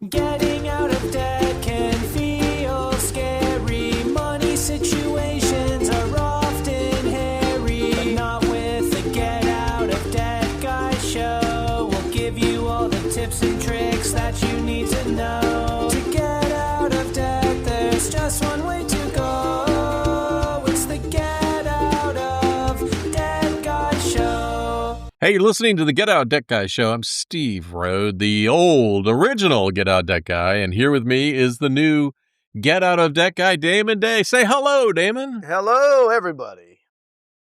Getting out of debt can feel scary. Money situations are often hairy. But not with the Get Out of Debt Guy show. We'll give you all the tips and tricks that you need to know. To get out of debt, there's just one way to go. It's the Get Out of Debt Guy show. Hey, you're listening to the Get Out Debt Guy show. I'm Steve Rhode, the old, original Get Out Debt Guy, and here with me is the new Get Out of Debt Guy, Damon Day. Say hello, Damon. Hello, everybody.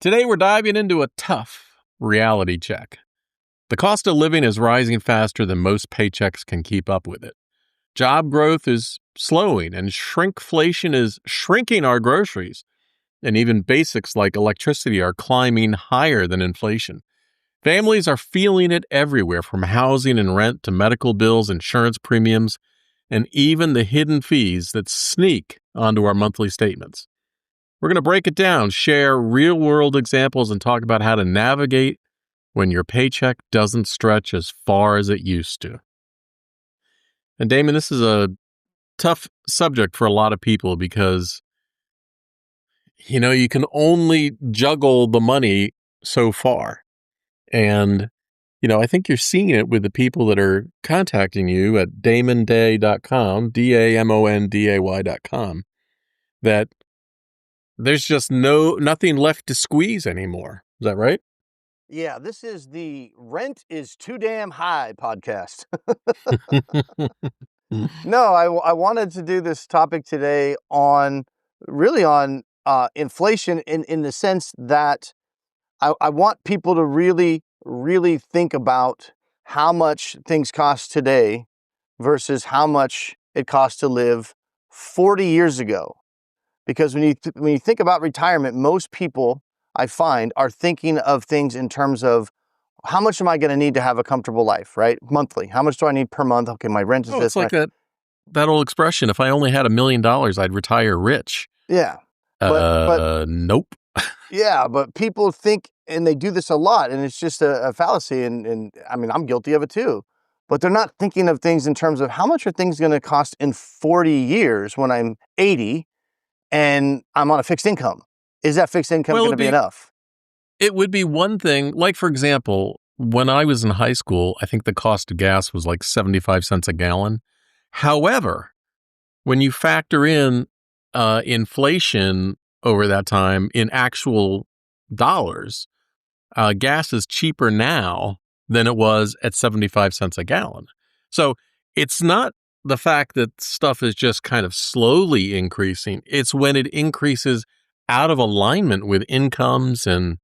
Today we're diving into a tough reality check. The cost of living is rising faster than most paychecks can keep up with it. Job growth is slowing, and shrinkflation is shrinking our groceries. And even basics like electricity are climbing higher than inflation. Families are feeling it everywhere, from housing and rent to medical bills, insurance premiums, and even the hidden fees that sneak onto our monthly statements. We're going to break it down, share real-world examples, and talk about how to navigate when your paycheck doesn't stretch as far as it used to. And Damon, this is a tough subject for a lot of people because, you can only juggle the money so far. And, I think you're seeing it with the people that are contacting you at damonday.com, DAMONDAY.com, that there's just nothing left to squeeze anymore. Is that right? Yeah, this is the Rent is Too Damn High podcast. No, I wanted to do this topic today on inflation in the sense that I want people to really think about how much things cost today versus how much it cost to live 40 years ago. Because when you think about retirement, most people, I find, are thinking of things in terms of how much am I going to need to have a comfortable life, right? Monthly. How much do I need per month? Okay, my rent is this. It's like that old expression, if I only had $1 million, I'd retire rich. Yeah. But nope. Yeah, but people think, and they do this a lot, and it's just a fallacy, and I mean, I'm guilty of it too. But they're not thinking of things in terms of how much are things going to cost in 40 years when I'm 80 and I'm on a fixed income. Is that fixed income going to be enough? It would be one thing, like, for example, when I was in high school, I think the cost of gas was like 75 cents a gallon. However, when you factor in inflation over that time in actual dollars, gas is cheaper now than it was at 75 cents a gallon. So it's not the fact that stuff is just kind of slowly increasing. It's when it increases out of alignment with incomes and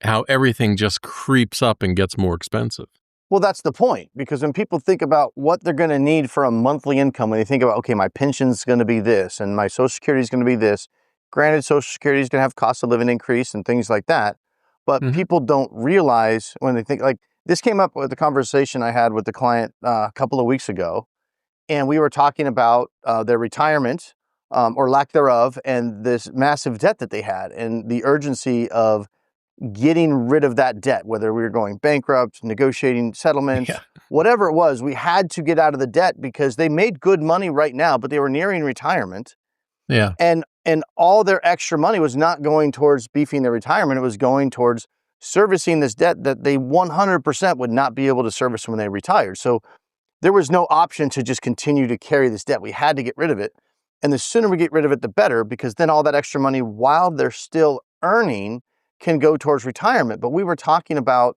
how everything just creeps up and gets more expensive. Well, that's the point, because when people think about what they're going to need for a monthly income, when they think about, okay, my pension's going to be this and my Social Security is going to be this, granted, Social Security is going to have cost of living increase and things like that, but people don't realize when they think, like, this came up with the conversation I had with the client a couple of weeks ago, and we were talking about their retirement or lack thereof and this massive debt that they had and the urgency of getting rid of that debt, whether we were going bankrupt, negotiating settlements, whatever it was. We had to get out of the debt because they made good money right now, but they were nearing retirement. Yeah. And all their extra money was not going towards beefing their retirement. It was going towards servicing this debt that they 100% would not be able to service when they retired. So there was no option to just continue to carry this debt. We had to get rid of it. And the sooner we get rid of it, the better, because then all that extra money, while they're still earning, can go towards retirement. But we were talking about,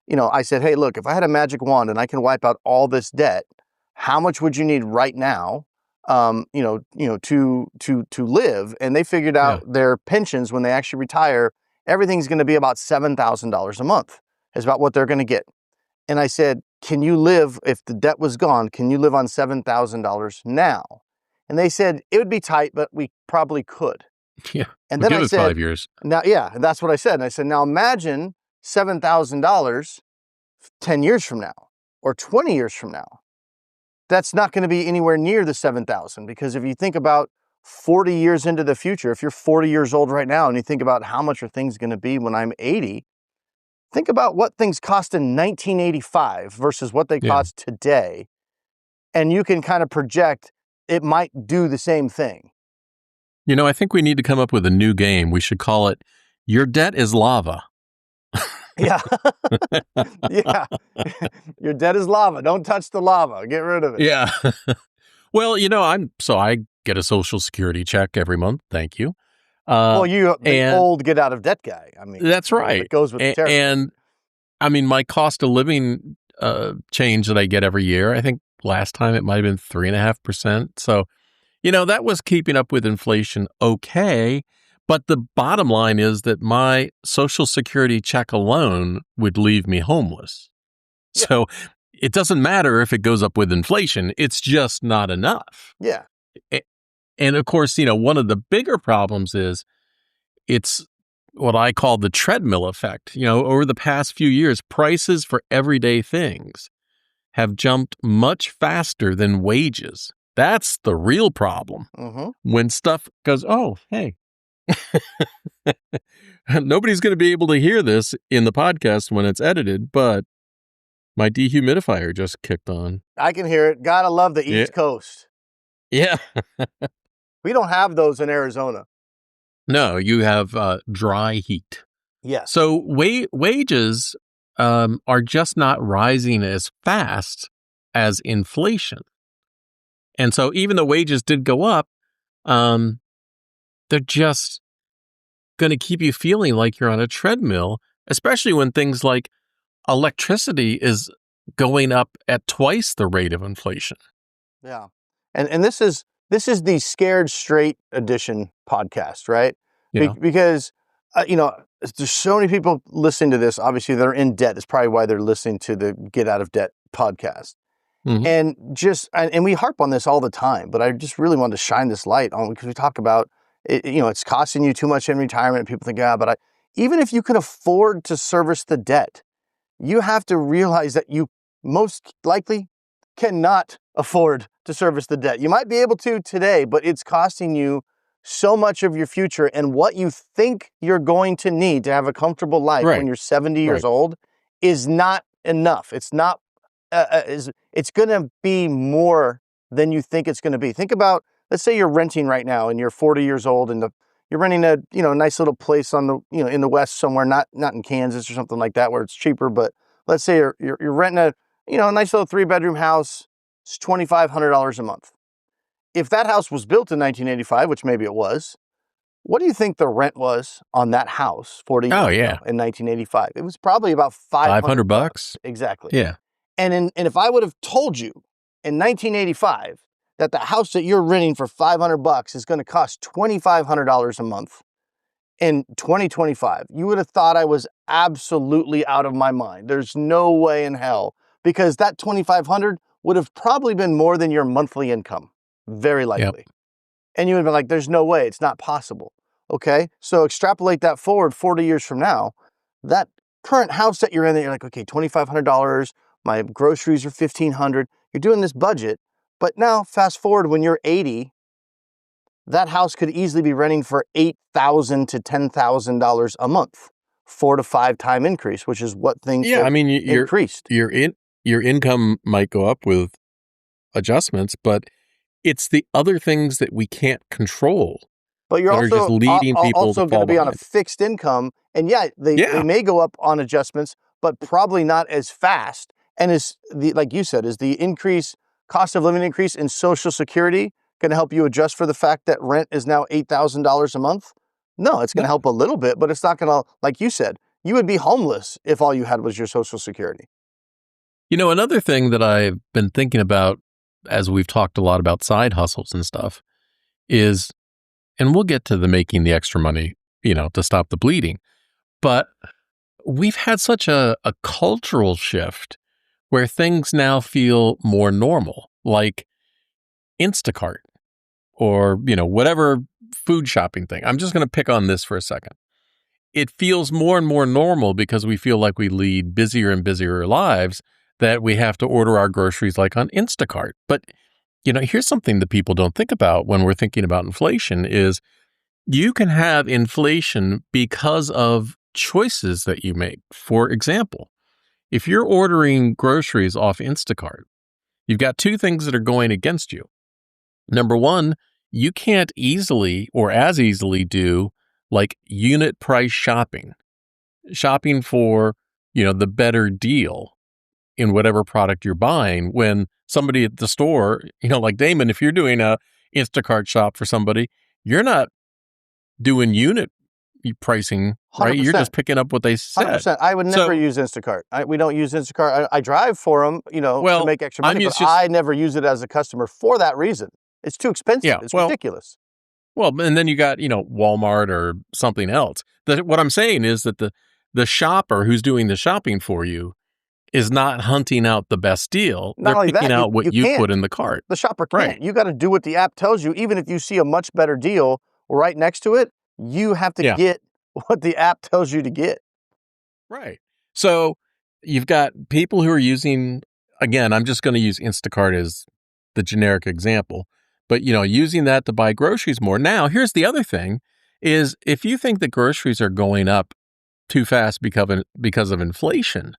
I said, hey, look, if I had a magic wand and I can wipe out all this debt, how much would you need right now, to live? And they figured out their pensions when they actually retire, everything's going to be about $7,000 a month is about what they're going to get. And I said, can you live, if the debt was gone, can you live on $7,000 now? And they said, it would be tight, but we probably could. Yeah. And then give I it said, 5 years. Now, and that's what I said. And I said, now imagine $7,000 10 years from now or 20 years from now. That's not going to be anywhere near the 7,000, because if you think about 40 years into the future, if you're 40 years old right now and you think about how much are things going to be when I'm 80, think about what things cost in 1985 versus what they cost today. and you can kind of project it might do the same thing. I think we need to come up with a new game. We should call it Your Debt is Lava. Yeah. Yeah. Your debt is lava. Don't touch the lava. Get rid of it. Yeah. Well, I get a Social Security check every month. Thank you. The old get out of debt guy. I mean, that's right. It goes with the territory. And I mean, my cost of living change that I get every year, I think last time it might have been 3.5%. So, that was keeping up with inflation okay. But the bottom line is that my Social Security check alone would leave me homeless. Yeah. So it doesn't matter if it goes up with inflation. It's just not enough. Yeah. And of course, one of the bigger problems is it's what I call the treadmill effect. Over the past few years, prices for everyday things have jumped much faster than wages. That's the real problem. Mm-hmm. When stuff goes, oh, hey, nobody's going to be able to hear this in the podcast when it's edited, but my dehumidifier just kicked on. I can hear it. Gotta love the East Coast. Yeah. We don't have those in Arizona. No, you have dry heat. Yeah. So wages are just not rising as fast as inflation. And so even though wages did go up, they're just going to keep you feeling like you're on a treadmill, especially when things like electricity is going up at twice the rate of inflation. Yeah. And this is the Scared Straight edition podcast, right? Yeah. Because, there's so many people listening to this, obviously, that are in debt. That's probably why they're listening to the Get Out of Debt podcast. Mm-hmm. And we harp on this all the time, but I just really wanted to shine this light on, because we talk about it, it's costing you too much in retirement. People think, even if you can afford to service the debt, you have to realize that you most likely cannot afford to service the debt. You might be able to today, but it's costing you so much of your future, and what you think you're going to need to have a comfortable life when you're 70 years old is not enough. It's not. It's going to be more than you think it's going to be. Think about, let's say you're renting right now and you're 40 years old, and you're renting a nice little place on the in the West somewhere, not in Kansas or something like that where it's cheaper. But let's say you're renting a nice little 3-bedroom house. It's $2,500 a month. If that house was built in 1985, which maybe it was, what do you think the rent was on that house 40 years ago in 1985? It was probably about $500. Exactly. Yeah. And if I would have told you in 1985 that the house that you're renting for $500 is going to cost $2,500 a month in 2025, you would have thought I was absolutely out of my mind. There's no way in hell, because that $2,500 would have probably been more than your monthly income, very likely. Yep. And you would have been like, there's no way, it's not possible. Okay, so extrapolate that forward 40 years from now, that current house that you're in, that you're like, okay, $2,500, my groceries are $1,500. You're doing this budget, but now fast forward when you're 80, that house could easily be renting for $8,000 to $10,000 a month, 4 to 5 time increase, which is what things have increased. Your income might go up with adjustments, but it's the other things that we can't control. But you're also just leading people also going to be on a fixed income, and they may go up on adjustments, but probably not as fast. And like you said, is the cost of living increase in Social Security going to help you adjust for the fact that rent is now $8,000 a month? No, it's going to help a little bit, but it's not going to, like you said, you would be homeless if all you had was your Social Security. Another thing that I've been thinking about, as we've talked a lot about side hustles and stuff, is, and we'll get to the making the extra money, to stop the bleeding, but we've had such a cultural shift where things now feel more normal, like Instacart or, whatever food shopping thing. I'm just going to pick on this for a second. It feels more and more normal because we feel like we lead busier and busier lives, that we have to order our groceries like on Instacart. But, here's something that people don't think about when we're thinking about inflation is you can have inflation because of choices that you make. For example, if you're ordering groceries off Instacart, you've got two things that are going against you. Number one, you can't easily or as easily do like unit price shopping for, the better deal in whatever product you're buying when somebody at the store, like Damon, if you're doing a Instacart shop for somebody, you're not doing unit pricing, right? 100%. You're just picking up what they said. 100%. I would never use Instacart. We don't use Instacart. I drive for them, to make extra money, but I never use it as a customer for that reason. It's too expensive. Yeah, it's ridiculous. Well, and then you got, Walmart or something else. What I'm saying is that the shopper who's doing the shopping for you is not hunting out the best deal. They're picking out what you put in the cart. The shopper can't. Right. You got to do what the app tells you. Even if you see a much better deal right next to it, you have to get what the app tells you to get. Right. So you've got people who are using, again, I'm just going to use Instacart as the generic example, but, using that to buy groceries more. Now, here's the other thing is if you think that groceries are going up too fast because of inflation,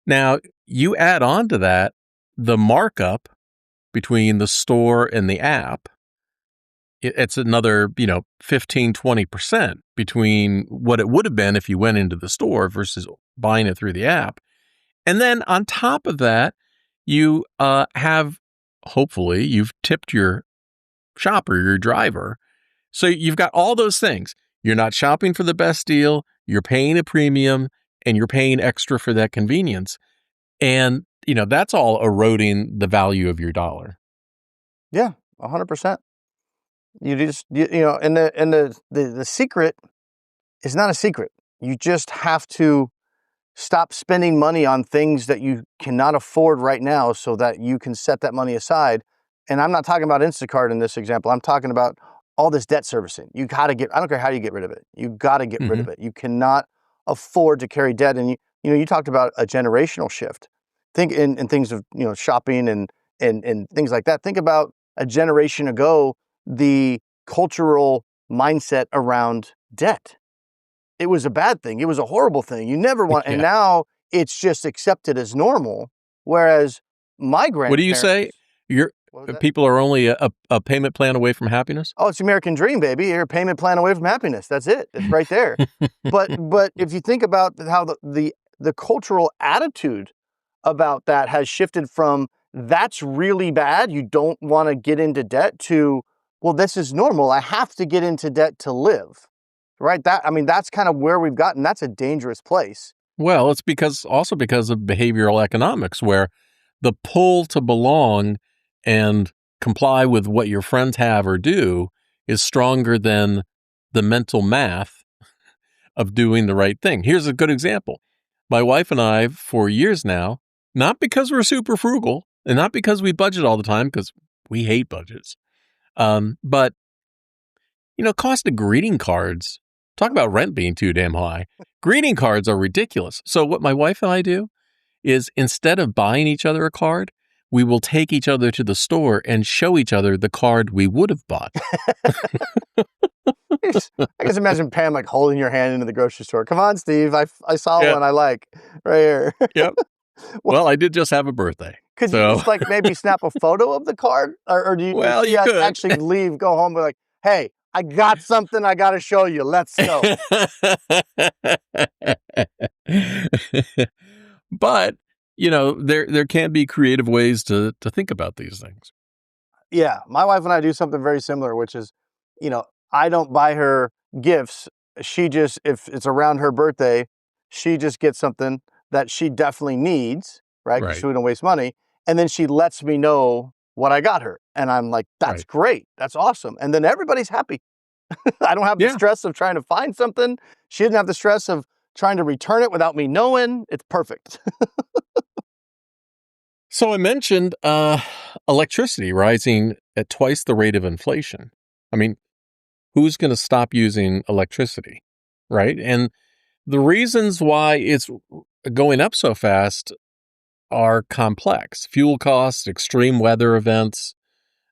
now you add on to that the markup between the store and the app. It's another, 15, 20% between what it would have been if you went into the store versus buying it through the app. And then on top of that, you hopefully you've tipped your shopper, your driver. So you've got all those things. You're not shopping for the best deal. You're paying a premium and you're paying extra for that convenience. And, that's all eroding the value of your dollar. Yeah, 100%. You just, and the secret is not a secret. You just have to stop spending money on things that you cannot afford right now so that you can set that money aside. And I'm not talking about Instacart in this example. I'm talking about all this debt servicing. You got to I don't care how you get rid of it. You got to get rid of it. You cannot afford to carry debt. And you talked about a generational shift. Think in things of, shopping and things like that. Think about a generation ago, the cultural mindset around debt. It was a bad thing. It was a horrible thing. You never want, and now it's just accepted as normal. Whereas my grandparents. What do you say? People are only a payment plan away from happiness? Oh, it's the American dream, baby. You're a payment plan away from happiness. That's it. It's right there. but if you think about how the cultural attitude about that has shifted from that's really bad, you don't want to get into debt, to, well, this is normal. I have to get into debt to live. Right? That's kind of where we've gotten. That's a dangerous place. Well, it's because of behavioral economics, where the pull to belong and comply with what your friends have or do is stronger than the mental math of doing the right thing. Here's a good example. My wife and I, for years now, not because we're super frugal and not because we budget all the time, because we hate budgets, but, cost of greeting cards. Talk about rent being too damn high. Greeting cards are ridiculous. So what my wife and I do is, instead of buying each other a card, we will take each other to the store and show each other the card we would have bought. I just imagine Pam holding your hand into the grocery store. Come on, Steve. I saw one I like right here. Yep. Well, I did just have a birthday. Could you just maybe snap a photo of the card? Or do you, you could actually go home and be like, hey, I got something I got to show you. Let's go. But, there can be creative ways to think about these things. Yeah. My wife and I do something very similar, which is, I don't buy her gifts. She just, if it's around her birthday, she just gets something that she definitely needs, right? Because we don't waste money. And then she lets me know what I got her. And I'm like, that's great. That's awesome. And then everybody's happy. I don't have the stress of trying to find something. She didn't have the stress of trying to return it without me knowing. It's perfect. So I mentioned electricity rising at twice the rate of inflation. I mean, who's going to stop using electricity, right? And the reasons why it's going up so fast are complex. Fuel costs, extreme weather events,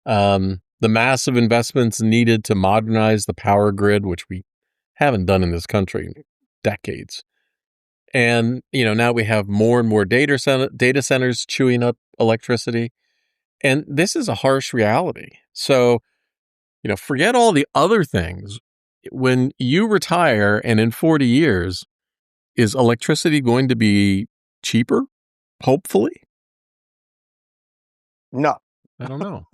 the massive investments needed to modernize the power grid, which we haven't done in this country in decades. And, now we have more and more data centers chewing up electricity. And this is a harsh reality. So, forget all the other things. When you retire and in 40 years, is electricity going to be cheaper? Hopefully. No. I don't know.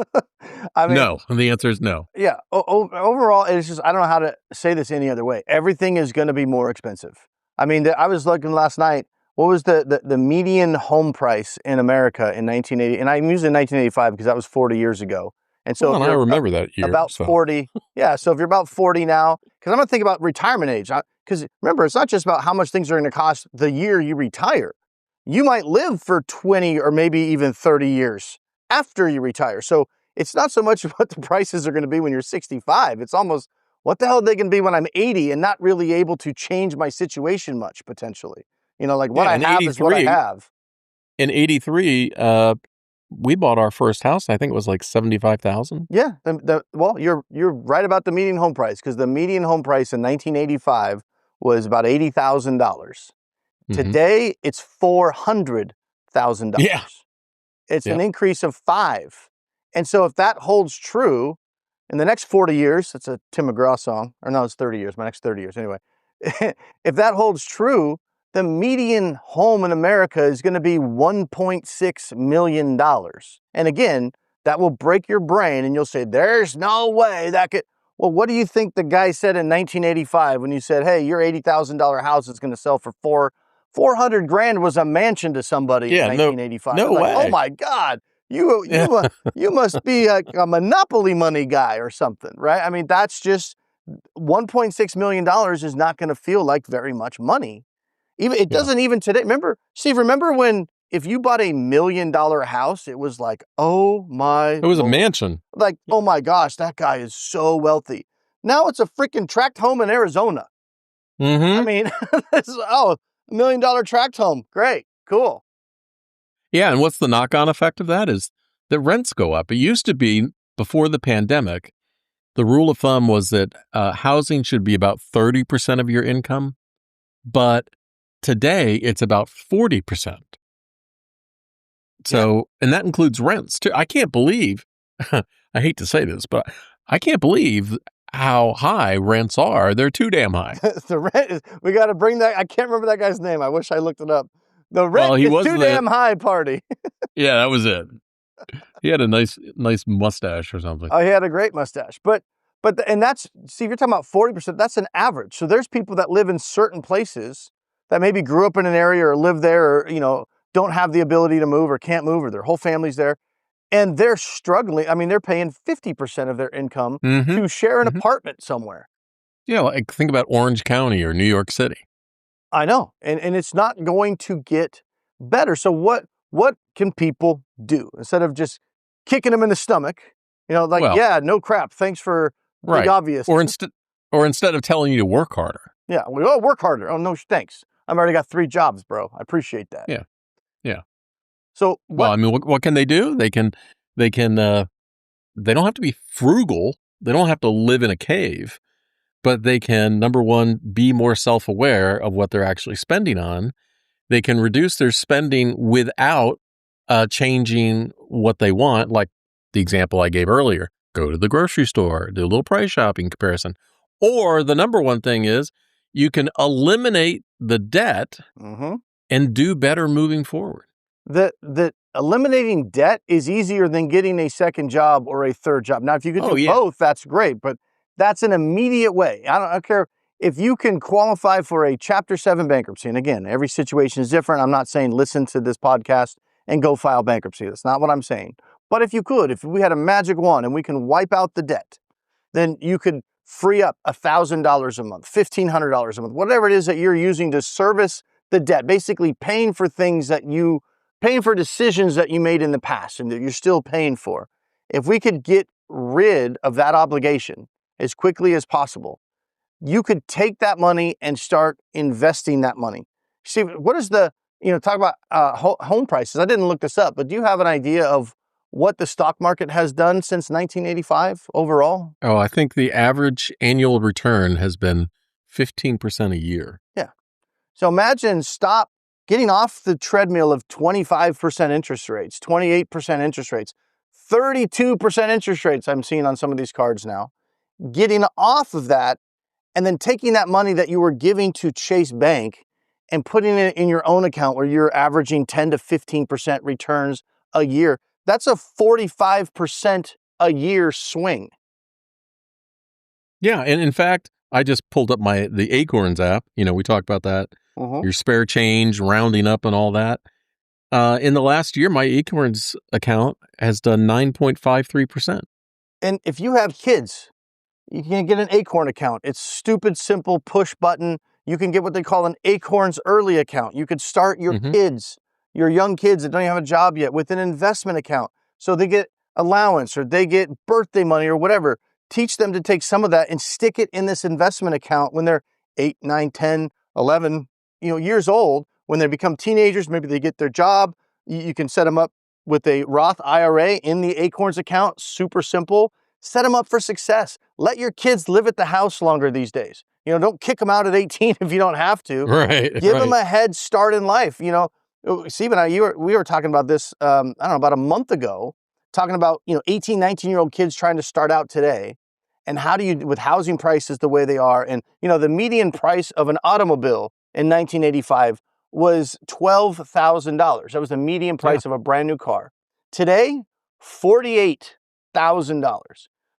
I mean, No. And the answer is no. yeah. Overall, it's just, I don't know how to say this any other way. Everything is going to be more expensive. I mean, I was looking last night. What was the median home price in America in 1980? And I'm using 1985 because that was 40 years ago. And so Well, and I remember that year. About 40. Yeah. So if you're about 40 now, because I'm going to think about retirement age. Because remember, it's not just about how much things are going to cost the year you retire. You might live for 20 or maybe even 30 years after you retire. So it's not so much what the prices are going to be when you're 65. It's almost what the hell are they going to be when I'm 80 and not really able to change my situation much potentially. Like what I have is what I have. In 83, we bought our first house. I think it was like $75,000. Yeah. Well, you're right about the median home price because the median home price in 1985 was about $80,000. Mm-hmm. Today, it's $400,000. Yeah. It's an increase of 5. And so if that holds true in the next 40 years, that's a Tim McGraw song, or no, it's 30 years, my next 30 years. Anyway, if that holds true, the median home in America is going to be $1.6 million. And again, that will break your brain and you'll say, there's no way that could. Well, what do you think the guy said in 1985 when you said, hey, your $80,000 house is going to sell for $400,000 was a mansion to somebody in 1985. No way. Oh my God. You must be a Monopoly money guy or something, right? I mean, that's just $1.6 million is not going to feel like very much money. It doesn't even today. Remember when if you bought $1 million house, it was like, oh my. It was a mansion. Like, oh my gosh, that guy is so wealthy. Now it's a freaking tract home in Arizona. Mm-hmm. I mean, $1 million tract home. Great. Cool. Yeah. And what's the knock-on effect of that is that rents go up. It used to be before the pandemic, the rule of thumb was that housing should be about 30% of your income. But today it's about 40%. So, and that includes rents too. I can't believe, I hate to say this, but I can't believe how high rents are. They're too damn high. The rent is, we got to bring that. I can't remember that guy's name. I wish I looked it up. The rent is too damn high party. Yeah, that was it. He had a nice mustache or something. Oh, he had a great mustache. And that's, see, if you're talking about 40%, that's an average. So there's people that live in certain places that maybe grew up in an area or live there or, don't have the ability to move or can't move or their whole family's there. And they're struggling. I mean, they're paying 50% of their income to share an apartment somewhere. Yeah, like think about Orange County or New York City. I know. And it's not going to get better. So what can people do instead of just kicking them in the stomach? No crap. Thanks for the obvious. Or instead of telling you to work harder. Yeah. Work harder. Oh, no, thanks. I've already got 3 jobs, bro. I appreciate that. Yeah. Yeah. So what can they do? They don't have to be frugal. They don't have to live in a cave, but they can, number one, be more self-aware of what they're actually spending on. They can reduce their spending without changing what they want. Like the example I gave earlier, go to the grocery store, do a little price shopping comparison. Or the number one thing is you can eliminate the debt and do better moving forward. The eliminating debt is easier than getting a second job or a third job. Now, if you could do both, that's great, but that's an immediate way. I don't care if you can qualify for a Chapter 7 bankruptcy. And again, every situation is different. I'm not saying listen to this podcast and go file bankruptcy. That's not what I'm saying. But if we had a magic wand and we can wipe out the debt, then you could free up $1,000 a month, $1,500 a month, whatever it is that you're using to service the debt, basically paying for decisions that you made in the past and that you're still paying for. If we could get rid of that obligation as quickly as possible, you could take that money and start investing that money. See, what is talk about home prices. I didn't look this up, but do you have an idea of what the stock market has done since 1985 overall? Oh, I think the average annual return has been 15% a year. Yeah. So imagine getting off the treadmill of 25% interest rates, 28% interest rates. 32% interest rates I'm seeing on some of these cards now. Getting off of that and then taking that money that you were giving to Chase Bank and putting it in your own account where you're averaging 10 to 15% returns a year. That's a 45% a year swing. Yeah, and in fact, I just pulled up the Acorns app. We talked about that. Your spare change, rounding up, and all that. In the last year, my Acorns account has done 9.53%. And if you have kids, you can get an Acorn account. It's stupid, simple, push button. You can get what they call an Acorns early account. You could start your kids, your young kids that don't even have a job yet, with an investment account. So they get allowance or they get birthday money or whatever. Teach them to take some of that and stick it in this investment account when they're 8, 9, 10, 11, years old. When they become teenagers, maybe they get their job. You can set them up with a Roth IRA in the Acorns account. Super simple. Set them up for success. Let your kids live at the house longer these days. Don't kick them out at 18 if you don't have to. Right. Give them a head start in life. Steve and I, we were talking about this, about a month ago, talking about, 18, 19-year-old kids trying to start out today. And how do you, with housing prices the way they are, and, the median price of an automobile in 1985 was $12,000. That was the median price of a brand new car. Today, $48,000.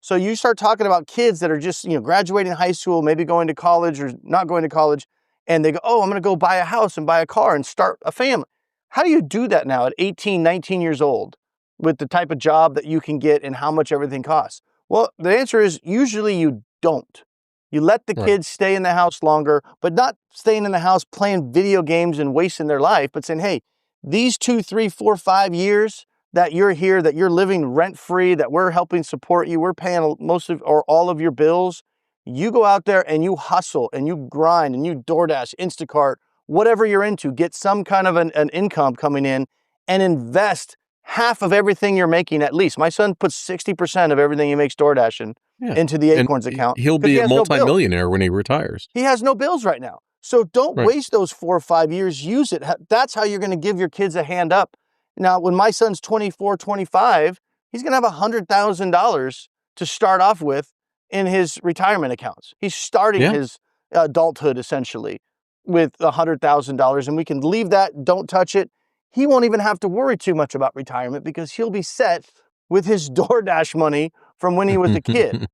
So you start talking about kids that are just, graduating high school, maybe going to college or not going to college, and they go, oh, I'm going to go buy a house and buy a car and start a family. How do you do that now at 18, 19 years old with the type of job that you can get and how much everything costs? Well, the answer is usually you don't. You let the kids stay in the house longer, but not staying in the house playing video games and wasting their life, but saying, hey, these 2, 3, 4, 5 years that you're here, that you're living rent-free, that we're helping support you, we're paying most of or all of your bills, you go out there and you hustle and you grind and you DoorDash, Instacart, whatever you're into, get some kind of an income coming in and invest half of everything you're making at least. My son puts 60% of everything he makes DoorDashing into the Acorns account. He'll be a multimillionaire when he retires. He has no bills right now. So don't waste those 4 or 5 years. Use it. That's how you're going to give your kids a hand up. Now, when my son's 24, 25, he's going to have $100,000 to start off with in his retirement accounts. He's starting his adulthood essentially with $100,000, and we can leave that. Don't touch it. He won't even have to worry too much about retirement because he'll be set with his DoorDash money from when he was a kid,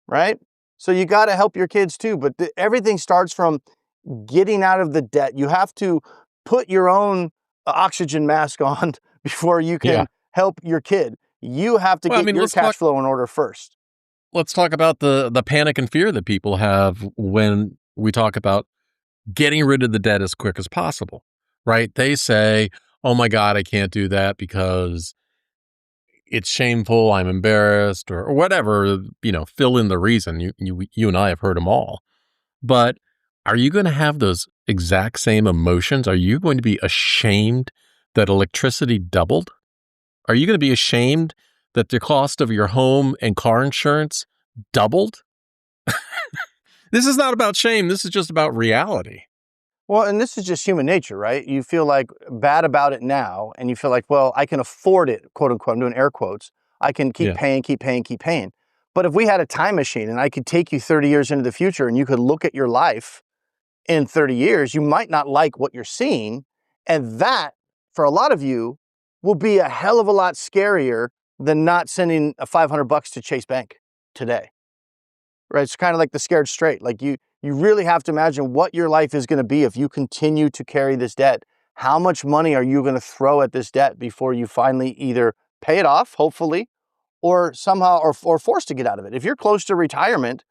right? So you got to help your kids too, but everything starts from getting out of the debt. You have to put your own oxygen mask on before you can help your kid. You have to get your cash flow in order first. Let's talk about the panic and fear that people have when we talk about getting rid of the debt as quick as possible, right? They say, oh my God, I can't do that because it's shameful, I'm embarrassed, or whatever, fill in the reason. You and I have heard them all. But are you going to have those exact same emotions? Are you going to be ashamed that electricity doubled? Are you going to be ashamed that the cost of your home and car insurance doubled? This is not about shame. This is just about reality. Well, and this is just human nature, right? You feel like bad about it now, and you feel like, well, I can afford it, quote unquote, I'm doing air quotes. I can keep paying. But if we had a time machine and I could take you 30 years into the future and you could look at your life in 30 years, you might not like what you're seeing. And that, for a lot of you, will be a hell of a lot scarier than not sending a $500 to Chase Bank today, right? It's kind of like the scared straight. Like you really have to imagine what your life is going to be if you continue to carry this debt. How much money are you going to throw at this debt before you finally either pay it off, hopefully, or somehow, or forced to get out of it? If you're close to retirement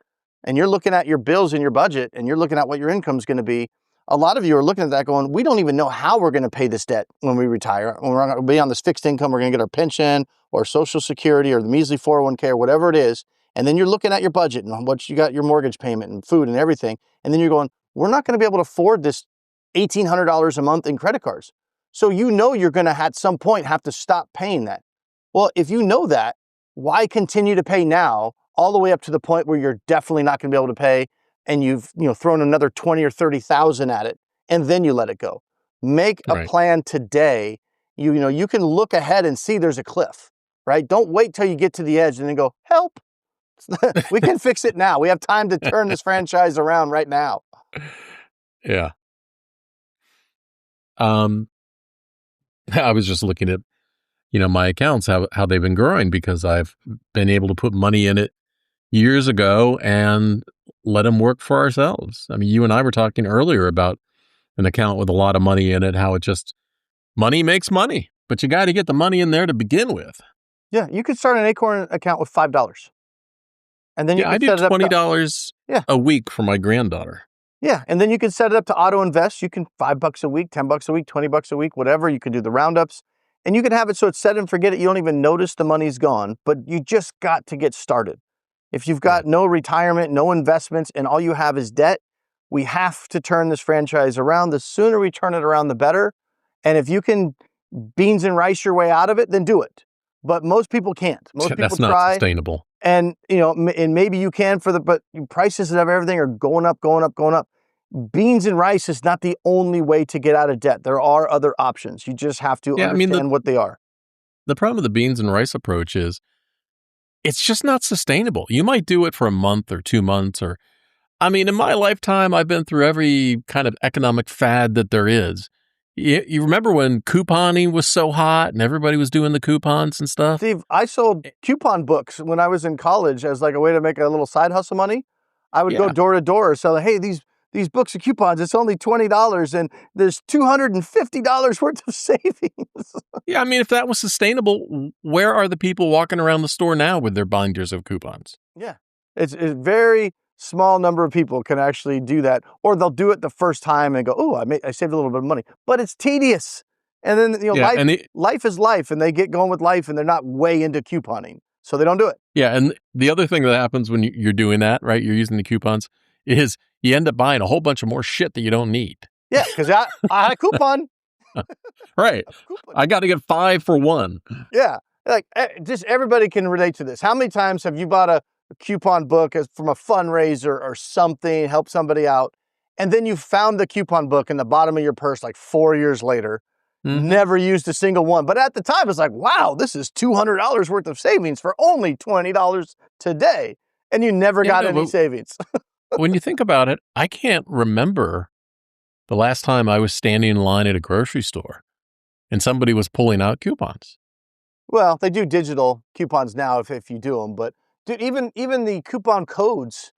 and you're looking at your bills and your budget and you're looking at what your income is going to be, a lot of you are looking at that going, we don't even know how we're going to pay this debt when we retire. When we're going to be on this fixed income, we're going to get our pension or Social Security or the measly 401k or whatever it is. And then you're looking at your budget and what you got, your mortgage payment and food and everything. And then you're going, we're not going to be able to afford this $1,800 a month in credit cards. So you're going to at some point have to stop paying that. Well, if you know that, why continue to pay now all the way up to the point where you're definitely not going to be able to pay and you've thrown another 20 or 30,000 at it and then you let it go. Make a plan today. You can look ahead and see there's a cliff, right? Don't wait till you get to the edge and then go, help. We can fix it now. We have time to turn this franchise around right now. Yeah. I was just looking at, my accounts, how they've been growing because I've been able to put money in it years ago and let them work for ourselves. I mean, you and I were talking earlier about an account with a lot of money in it, how it just, money makes money, but you got to get the money in there to begin with. Yeah, you could start an Acorn account with $5. And then you can I do set it up $20 a week for my granddaughter. Yeah, and then you can set it up to auto invest. You can $5 a week, $10 a week, $20 a week, whatever. You can do the roundups, and you can have it so it's set and forget it. You don't even notice the money's gone, but you just got to get started. If you've got no retirement, no investments, and all you have is debt, we have to turn this franchise around. The sooner we turn it around, the better. And if you can beans and rice your way out of it, then do it. But most people can't. Most people That's not try. Sustainable. And, and maybe you can but prices of everything are going up, going up, going up. Beans and rice is not the only way to get out of debt. There are other options. You just have to understand what they are. The problem with the beans and rice approach is it's just not sustainable. You might do it for a month or 2 months in my lifetime, I've been through every kind of economic fad that there is. You remember when couponing was so hot and everybody was doing the coupons and stuff? Steve, I sold coupon books when I was in college as like a way to make a little side hustle money. I would go door to door selling, hey, these books of coupons, it's only $20 and there's $250 worth of savings. Yeah, if that was sustainable, where are the people walking around the store now with their binders of coupons? Yeah, it's very small number of people can actually do that, or they'll do it the first time and go, oh, I saved a little bit of money, but it's tedious. And then, life is life, and they get going with life, and they're not way into couponing, so they don't do it. Yeah, and the other thing that happens when you're doing that, right, you're using the coupons, is you end up buying a whole bunch of more shit that you don't need. Yeah, because I had a coupon. Right. I got to get 5 for 1. Yeah, like just everybody can relate to this. How many times have you bought a coupon book from a fundraiser or something, help somebody out, and then you found the coupon book in the bottom of your purse like 4 years later, never used a single one. But at the time, it's like, wow, this is $200 worth of savings for only $20 today. And you never got any savings. When you think about it, I can't remember the last time I was standing in line at a grocery store and somebody was pulling out coupons. Well, they do digital coupons now if you do them, but dude, even the coupon codes,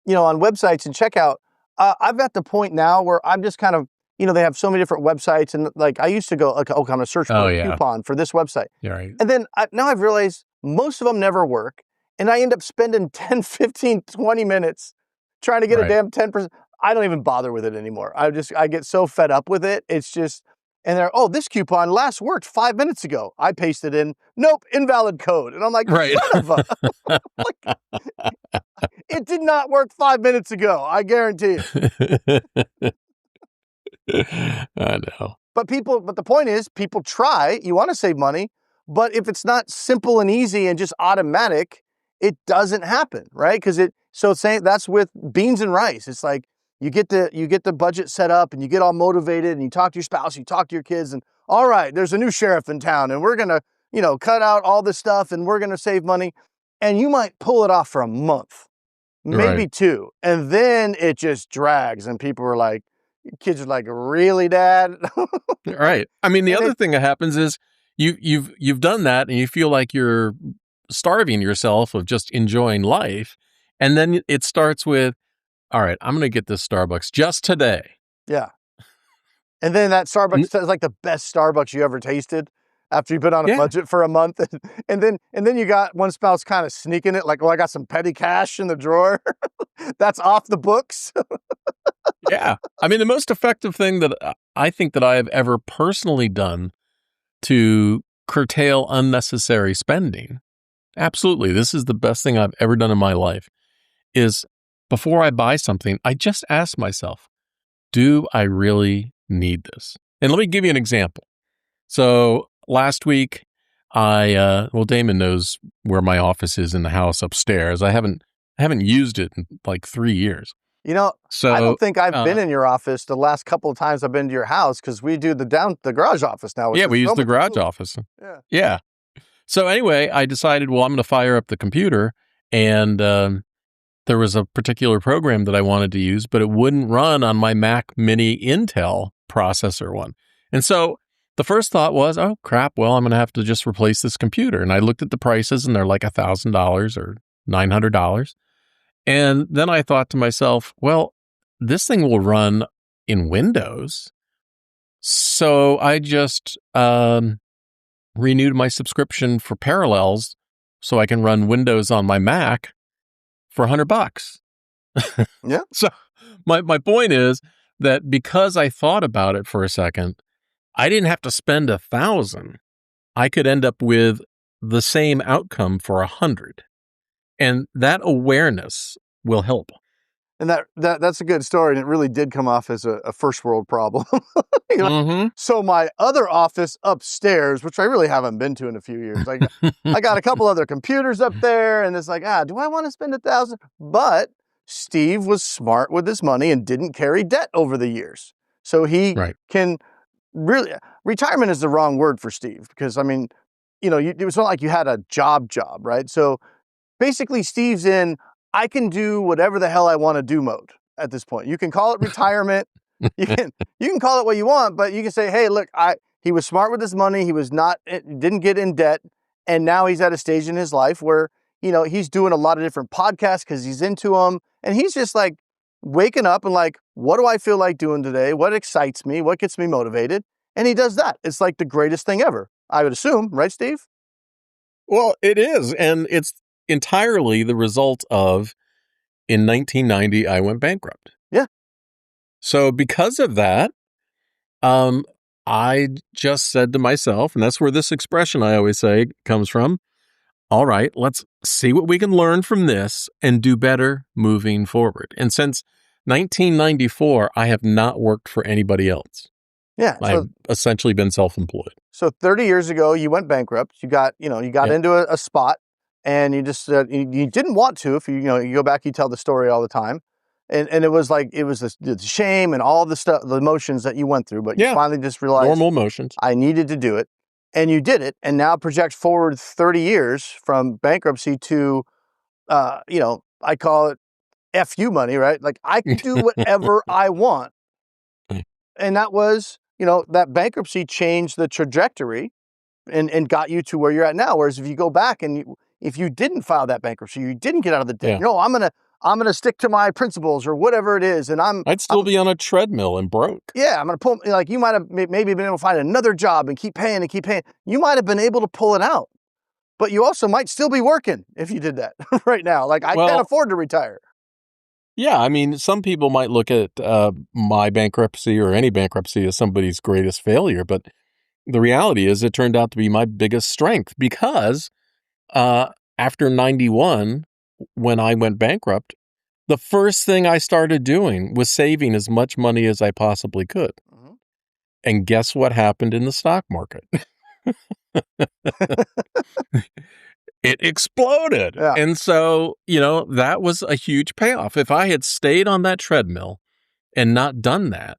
on websites and checkout, I've got the point now where I'm just kind of, they have so many different websites, and like I used to go, like, I'm gonna search for a coupon for this website. Yeah, right. And then now I've realized most of them never work, and I end up spending 10, 15, 20 minutes trying to get a damn 10%. I don't even bother with it anymore. I get so fed up with it. It's just, and they're, this coupon last worked 5 minutes ago. I pasted in, nope, invalid code. And I'm like, son of a, it did not work 5 minutes ago. I guarantee it. I know. But the point is, people try. You want to save money, but if it's not simple and easy and just automatic, it doesn't happen, right? So saying that's with beans and rice. It's like you get the budget set up and you get all motivated and you talk to your spouse, you talk to your kids, and all right, there's a new sheriff in town and we're gonna, cut out all this stuff and we're gonna save money. And you might pull it off for a month, maybe 2, and then it just drags and people are like, kids are like, really, Dad? Right. The other thing that happens is you've done that and you feel like you're starving yourself of just enjoying life. And then it starts with, all right, I'm going to get this Starbucks just today. Yeah. And then that Starbucks is like the best Starbucks you ever tasted after you've been on a budget for a month. And then you got one spouse kind of sneaking it, like, I got some petty cash in the drawer. That's off the books. Yeah. The most effective thing that I think that I have ever personally done to curtail unnecessary spending, absolutely, this is the best thing I've ever done in my life, is before I buy something, I just ask myself, do I really need this? And let me give you an example. So last week, Damon knows where my office is in the house upstairs. I haven't used it in like 3 years. I don't think I've been in your office the last couple of times I've been to your house, because we do the garage office now. Yeah, we use the garage office. Yeah. Yeah. So anyway, I decided, well, I'm going to fire up the computer, and there was a particular program that I wanted to use, but it wouldn't run on my Mac Mini Intel processor one. And so the first thought was, oh, crap, well, I'm going to have to just replace this computer. And I looked at the prices, and they're like $1,000 or $900. And then I thought to myself, well, this thing will run in Windows. So I just renewed my subscription for Parallels so I can run Windows on my Mac for $100. Yeah. So my point is that because I thought about it for a second, I didn't have to spend $1,000. I could end up with the same outcome for $100. And that awareness will help. And that's a good story, and it really did come off as a first world problem. You know? Mm-hmm. So my other office upstairs, which I really haven't been to in a few years, I got a couple other computers up there, and it's like, do I want to spend $1,000? But Steve was smart with his money and didn't carry debt over the years, so he can really. Retirement is the wrong word for Steve, because I mean, it was not like you had a job, right? So basically, Steve's in, I can do whatever the hell I want to do mode at this point. You can call it retirement. You can call it what you want, but you can say, hey, look, he was smart with his money. He didn't get in debt. And now he's at a stage in his life where, he's doing a lot of different podcasts because he's into them. And he's just like waking up and like, what do I feel like doing today? What excites me? What gets me motivated? And he does that. It's like the greatest thing ever, I would assume. Right, Steve? Well, it is. And it's entirely the result of, in 1990, I went bankrupt. Yeah. So because of that, I just said to myself, and that's where this expression I always say comes from, all right, let's see what we can learn from this and do better moving forward. And since 1994, I have not worked for anybody else. Yeah. I've essentially been self-employed. So 30 years ago, you went bankrupt. You got into a spot. And you just you didn't want to. If you go back, you tell the story all the time, and it was like the shame and all the stuff, the emotions that you went through. But you finally just realized normal emotions. I needed to do it, and you did it. And now project forward 30 years from bankruptcy to, I call it FU money, right? Like I can do whatever I want, and that was that bankruptcy changed the trajectory, and got you to where you're at now. Whereas if you go back and if you didn't file that bankruptcy, you didn't get out of the debt. No, I'm gonna stick to my principles or whatever it is, and I'd still be on a treadmill and broke. Yeah, I'm gonna pull. Like you might have maybe been able to find another job and keep paying. You might have been able to pull it out, but you also might still be working if you did that right now. Like I can't afford to retire. Yeah, I mean, some people might look at my bankruptcy or any bankruptcy as somebody's greatest failure, but the reality is it turned out to be my biggest strength because after 91, when I went bankrupt, the first thing I started doing was saving as much money as I possibly could. Mm-hmm. And guess what happened in the stock market? It exploded. Yeah. And so, that was a huge payoff. If I had stayed on that treadmill and not done that,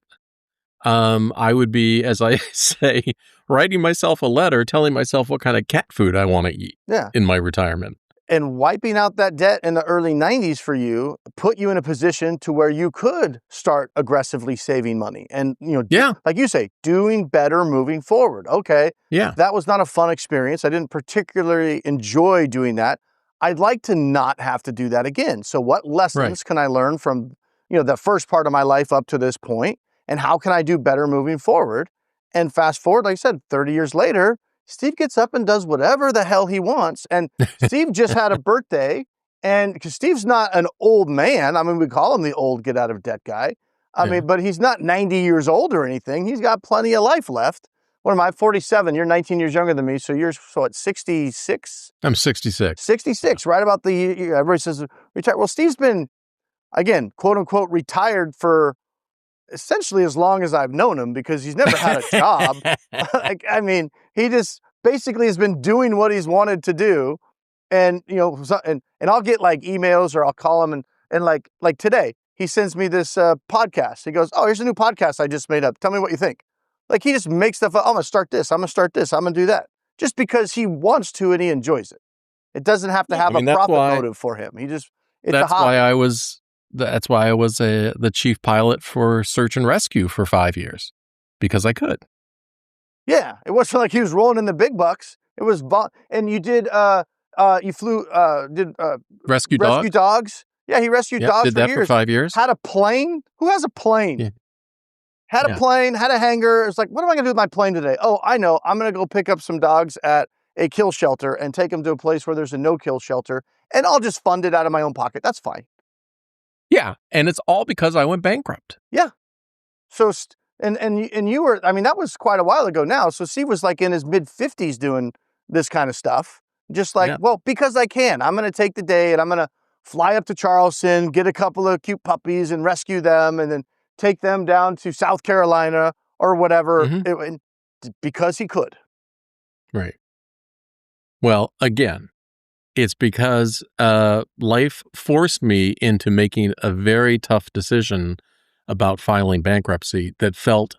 I would be, as I say, writing myself a letter telling myself what kind of cat food I want to eat in my retirement. And wiping out that debt in the early 90s for you put you in a position to where you could start aggressively saving money and, like you say, doing better moving forward. Okay. Yeah. That was not a fun experience. I didn't particularly enjoy doing that. I'd like to not have to do that again. So what lessons can I learn from, the first part of my life up to this point? And how can I do better moving forward? And fast forward, like I said, 30 years later, Steve gets up and does whatever the hell he wants. And Steve just had a birthday. And because Steve's not an old man, I mean, we call him the old get out of debt guy. I mean, but he's not 90 years old or anything. He's got plenty of life left. What am I, 47? You're 19 years younger than me. So you're, 66? I'm 66. 66, right about the year. Everybody says retire. Well, Steve's been, again, quote unquote, retired for essentially as long as I've known him because he's never had a job. He just basically has been doing what he's wanted to do. And, and I'll get like emails or I'll call him and like today, he sends me this podcast. He goes, oh, here's a new podcast I just made up. Tell me what you think. Like he just makes stuff up. I'm going to start this. I'm going to start this. I'm going to do that. just because he wants to and he enjoys it. It doesn't have to have a profit motive for him. It's a hobby. That's why I was the chief pilot for search and rescue for 5 years, because I could. Yeah, it wasn't like he was rolling in the big bucks. It was, and you did, you flew, rescue dogs. Yeah, he rescued dogs did that for 5 years. Had a plane. Who has a plane? Yeah. Had a plane, had a hangar. It's like, what am I going to do with my plane today? Oh, I know. I'm going to go pick up some dogs at a kill shelter and take them to a place where there's a no-kill shelter, and I'll just fund it out of my own pocket. That's fine. Yeah, and it's all because I went bankrupt. Yeah. So, and you were, I mean, that was quite a while ago now. So Steve was like in his mid-50s doing this kind of stuff. Just like, well, because I can. I'm going to take the day and I'm going to fly up to Charleston, get a couple of cute puppies and rescue them, and then take them down to South Carolina or whatever, because he could. Right. Well, again, it's because life forced me into making a very tough decision about filing bankruptcy that felt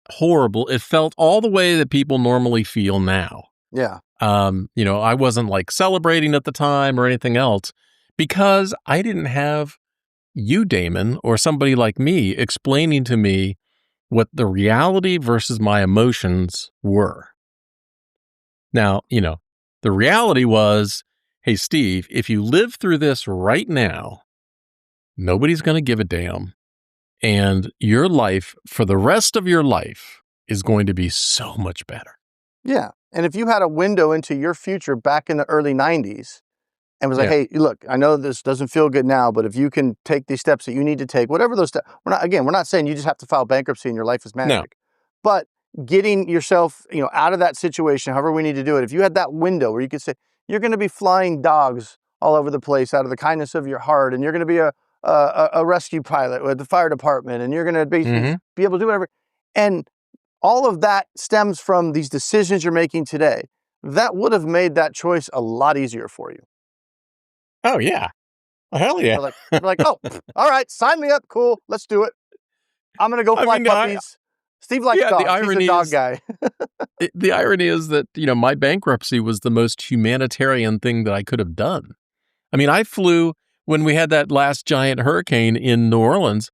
horrible. It felt all the way that people normally feel now. Yeah. I wasn't like celebrating at the time or anything else because I didn't have you, Damon, or somebody like me explaining to me what the reality versus my emotions were. Now, the reality was, hey, Steve, if you live through this right now, nobody's going to give a damn. And your life for the rest of your life is going to be so much better. Yeah. And if you had a window into your future back in the early 90s and was like, hey, look, I know this doesn't feel good now, but if you can take these steps that you need to take, whatever those steps, we're not saying you just have to file bankruptcy and your life is magic. No. But getting yourself, out of that situation, however we need to do it, if you had that window where you could say, you're going to be flying dogs all over the place out of the kindness of your heart, and you're going to be a rescue pilot with the fire department, and you're going to be able to do whatever. And all of that stems from these decisions you're making today. That would have made that choice a lot easier for you. Oh, yeah. Hell yeah. You're like, oh, all right, sign me up. Cool. Let's do it. I'm going to go fly puppies. Steve likes dogs. He's a dog guy. The irony is that, my bankruptcy was the most humanitarian thing that I could have done. I mean, I flew, when we had that last giant hurricane in New Orleans,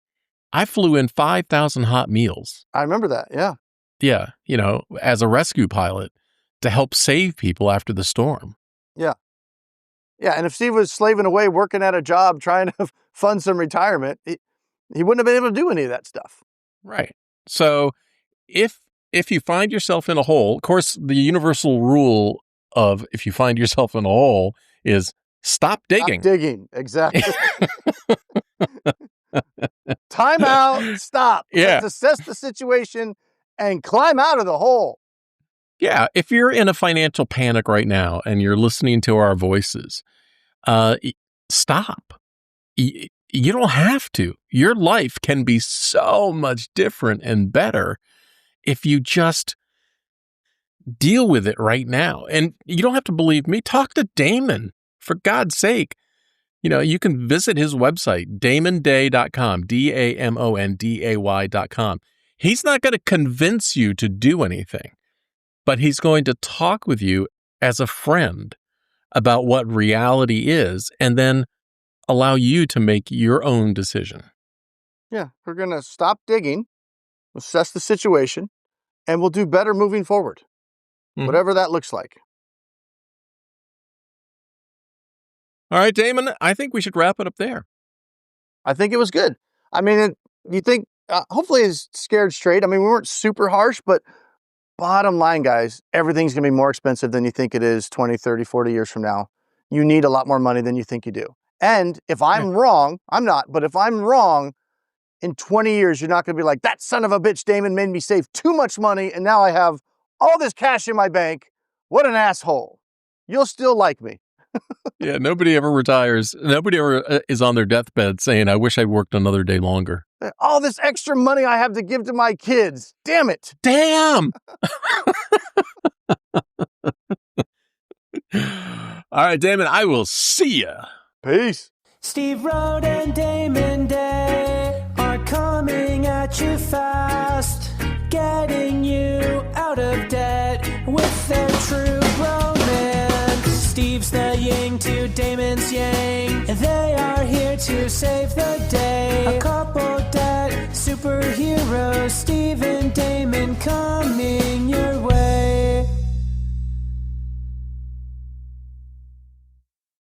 I flew in 5,000 hot meals. I remember that, yeah. Yeah, as a rescue pilot to help save people after the storm. Yeah. Yeah, and if Steve was slaving away, working at a job, trying to fund some retirement, he wouldn't have been able to do any of that stuff. Right. So if you find yourself in a hole, of course, the universal rule of if you find yourself in a hole is stop digging. Stop digging, exactly. Time out, stop. Yeah. Let's assess the situation and climb out of the hole. Yeah, if you're in a financial panic right now and you're listening to our voices, stop. You don't have to. Your life can be so much different and better if you just deal with it right now. And you don't have to believe me. Talk to Damon, for God's sake. You can visit his website, damonday.com, DAMONDAY.com. He's not going to convince you to do anything, but he's going to talk with you as a friend about what reality is and then allow you to make your own decision. Yeah, we're going to stop digging, assess the situation, and we'll do better moving forward, whatever that looks like. All right, Damon, I think we should wrap it up there. I think it was good. I mean, you think, hopefully it's scared straight. I mean, we weren't super harsh, but bottom line, guys, everything's going to be more expensive than you think it is 20, 30, 40 years from now. You need a lot more money than you think you do. And if I'm wrong, I'm not, but if I'm wrong, in 20 years, you're not going to be like, that son of a bitch, Damon, made me save too much money, and now I have all this cash in my bank. What an asshole. You'll still like me. Yeah, nobody ever retires. Nobody ever is on their deathbed saying, I wish I'd worked another day longer. All this extra money I have to give to my kids. Damn it. Damn. All right, Damon, I will see ya. Peace. Steve Rhode and Damon Day are coming at you fast, getting you out of debt with their true grown man. Steve's the yin to Damon's yang, and they are here to save the day.